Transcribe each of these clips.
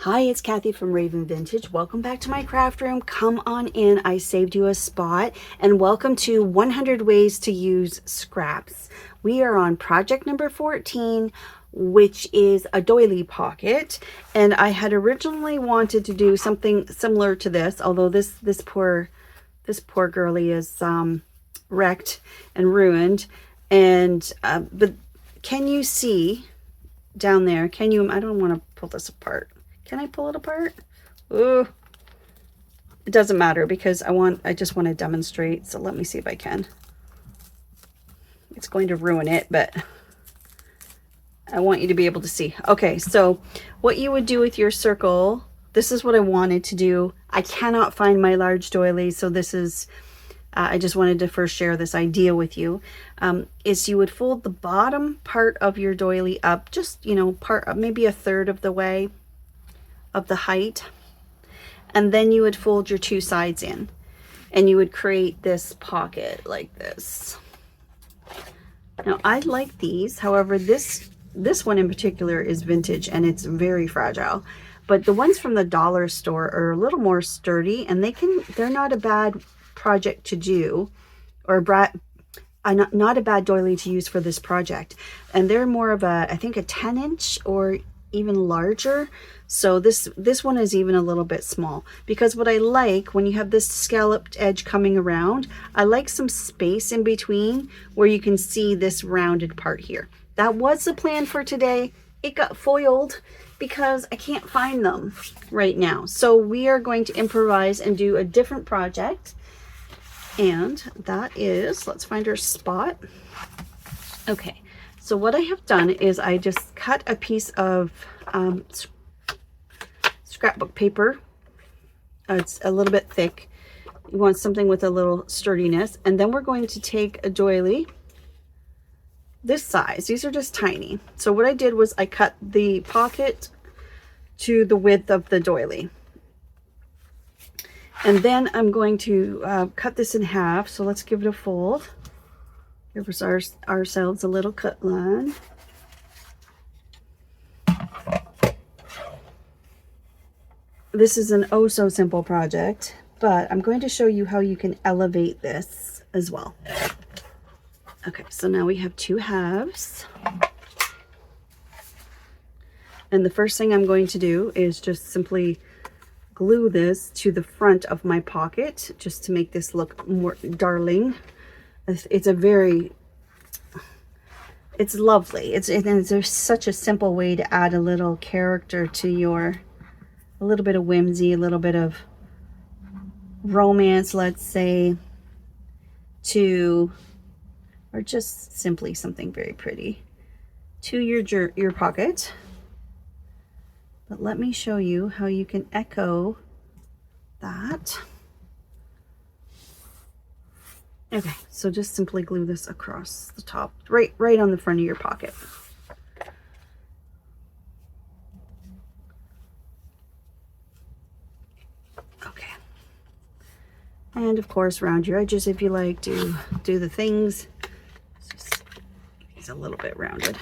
Hi, it's Kathy from Raven Vintage. Welcome back to my craft room. Come on in. I saved you a spot. And welcome to 100 Ways to Use Scraps. We are on project number 14, which is a doily pocket. And I had originally wanted to do something similar to this, although this poor girlie is wrecked and ruined. And but can you see down there? Can you? I don't want to pull this apart. Can I pull it apart? Ooh, it doesn't matter because I just want to demonstrate. So let me see if I can. It's going to ruin it, but I want you to be able to see. Okay, so what you would do with your circle, this is what I wanted to do. I cannot find my large doily, so this is, I just wanted to first share this idea with you, is you would fold the bottom part of your doily up, just, you know, maybe a third of the way of the height, and then you would fold your two sides in and you would create this pocket like this. Now I like these, however this one in particular is vintage and it's very fragile, but the ones from the dollar store are a little more sturdy and they're not a bad project to do, or not a bad doily to use for this project. And they're more of a, I think, a 10-inch or even larger. So this one is even a little bit small, because what I like when you have this scalloped edge coming around, I like some space in between where you can see this rounded part here. That was the plan for today. It got foiled because I can't find them right now. So we are going to improvise and do a different project. And that is, let's find our spot. Okay, so what I have done is I just cut a piece of scrapbook paper. It's a little bit thick. You want something with a little sturdiness. And then we're going to take a doily this size. These are just tiny. So what I did was I cut the pocket to the width of the doily. And then I'm going to cut this in half. So let's give it a fold. Give ourselves a little cut line. This is an oh so simple project, but I'm going to show you how you can elevate this as well. Okay, so now we have two halves. And the first thing I'm going to do is just simply glue this to the front of my pocket, just to make this look more darling. It's lovely. It's such a simple way to add a little character to a little bit of whimsy, a little bit of romance, let's say, or just simply something very pretty to your pocket. But let me show you how you can echo that. Okay, so just simply glue this across the top, right on the front of your pocket. Okay. And of course, round your edges if you like. Do the things. It's a little bit rounded.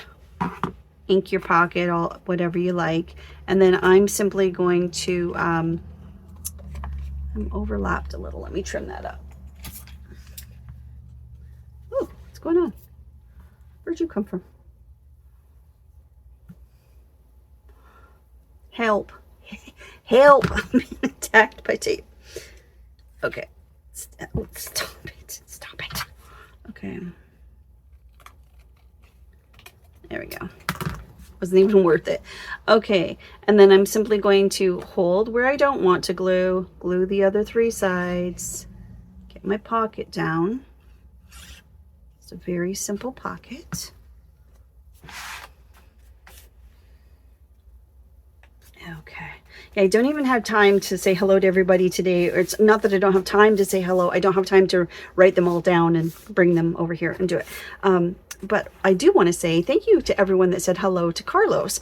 Ink your pocket, whatever you like. And then I'm simply going to, I'm overlapped a little. Let me trim that up. Oh, what's going on? Where'd you come from? Help. Help. I'm being attacked by tape. Okay. Stop it. Stop it. Okay. There we go. Wasn't even worth it. Okay, and then I'm simply going to hold where I don't want to glue the other three sides, get my pocket down. It's a very simple pocket. Okay. Yeah, I don't even have time to say hello to everybody today. Or it's not that I don't have time to say hello. I don't have time to write them all down and bring them over here and do it. But I do want to say thank you to everyone that said hello to Carlos.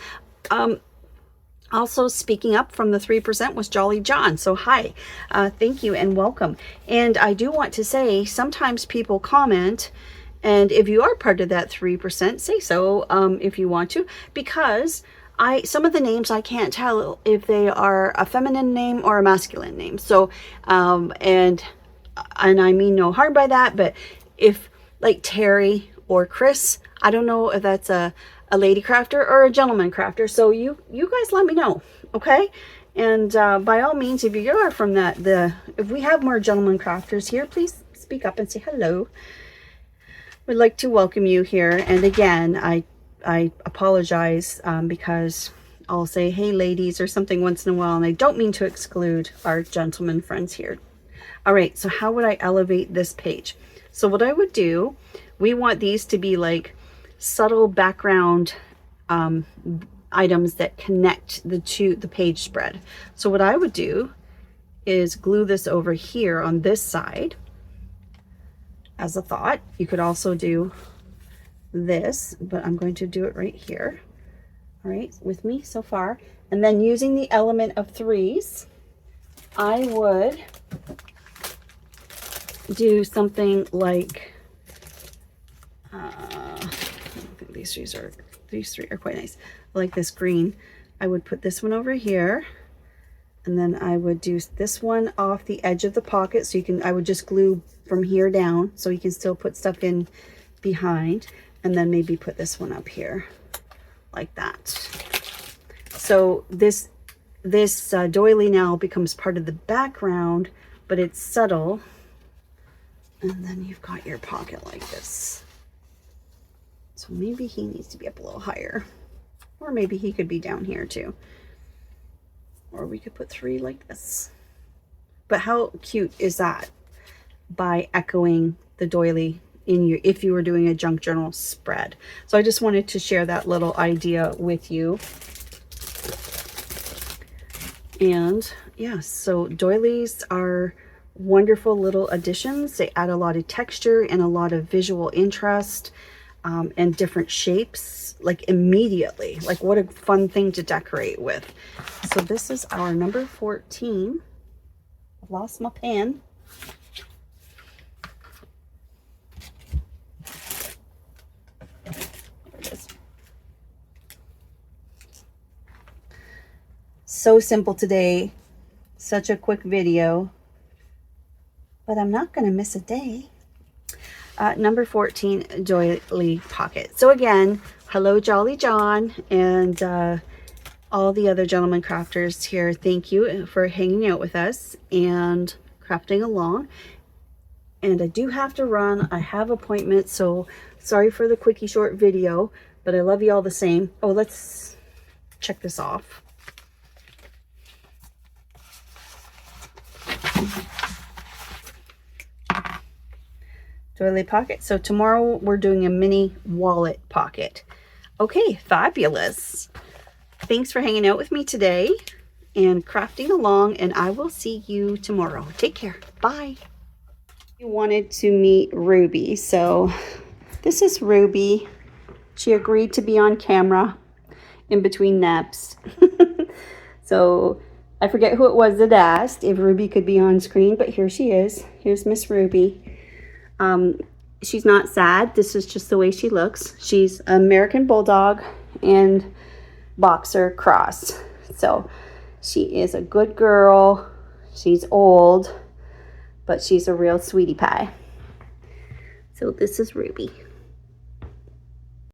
Also speaking up from the 3% was Jolly John. So hi, thank you and welcome. And I do want to say sometimes people comment, and if you are part of that 3%, say so if you want to, because some of the names I can't tell if they are a feminine name or a masculine name. So, and I mean no harm by that, but if like Terry or Chris, I don't know if that's a lady crafter or a gentleman crafter. So you guys let me know, okay? And by all means, if you are from if we have more gentleman crafters here, please speak up and say hello. We'd like to welcome you here. And again, I apologize because I'll say, hey ladies or something once in a while, and I don't mean to exclude our gentleman friends here. All right, so how would I elevate this page? So what I would do, we want these to be like subtle background items that connect the page spread. So what I would do is glue this over here on this side as a thought. You could also do this, but I'm going to do it right here. All right, with me so far. And then using the element of 3s, I would do something like I think these three are quite nice. I like this green. I would put this one over here, and then I would do this one off the edge of the pocket, so I would just glue from here down so you can still put stuff in behind, and then maybe put this one up here like that. So this doily now becomes part of the background, but it's subtle. And then you've got your pocket like this. So maybe he needs to be up a little higher, or maybe he could be down here too. Or we could put 3 like this. But how cute is that? By echoing the doily if you were doing a junk journal spread. So I just wanted to share that little idea with you. And yeah, so doilies are wonderful little additions. They add a lot of texture and a lot of visual interest, and different shapes, like immediately. Like, what a fun thing to decorate with. So this is our number 14. I've lost my pen. There it is. So simple today. Such a quick video. But I'm not going to miss a day. Number 14, doily pocket. So again, hello Jolly John and all the other gentleman crafters here. Thank you for hanging out with us and crafting along. And I do have to run. I have appointments, so sorry for the quickie short video, but I love you all the same. Oh, let's check this off. Doily pocket. So tomorrow we're doing a mini wallet pocket. Okay, fabulous. Thanks for hanging out with me today and crafting along, and I will see you tomorrow. Take care. Bye. You wanted to meet Ruby. So this is Ruby. She agreed to be on camera in between naps. So I forget who it was that asked if Ruby could be on screen, but here she is. Here's Miss Ruby. She's not sad. This is just the way she looks. She's American Bulldog and Boxer cross. So she is a good girl. She's old, but she's a real sweetie pie. So this is Ruby.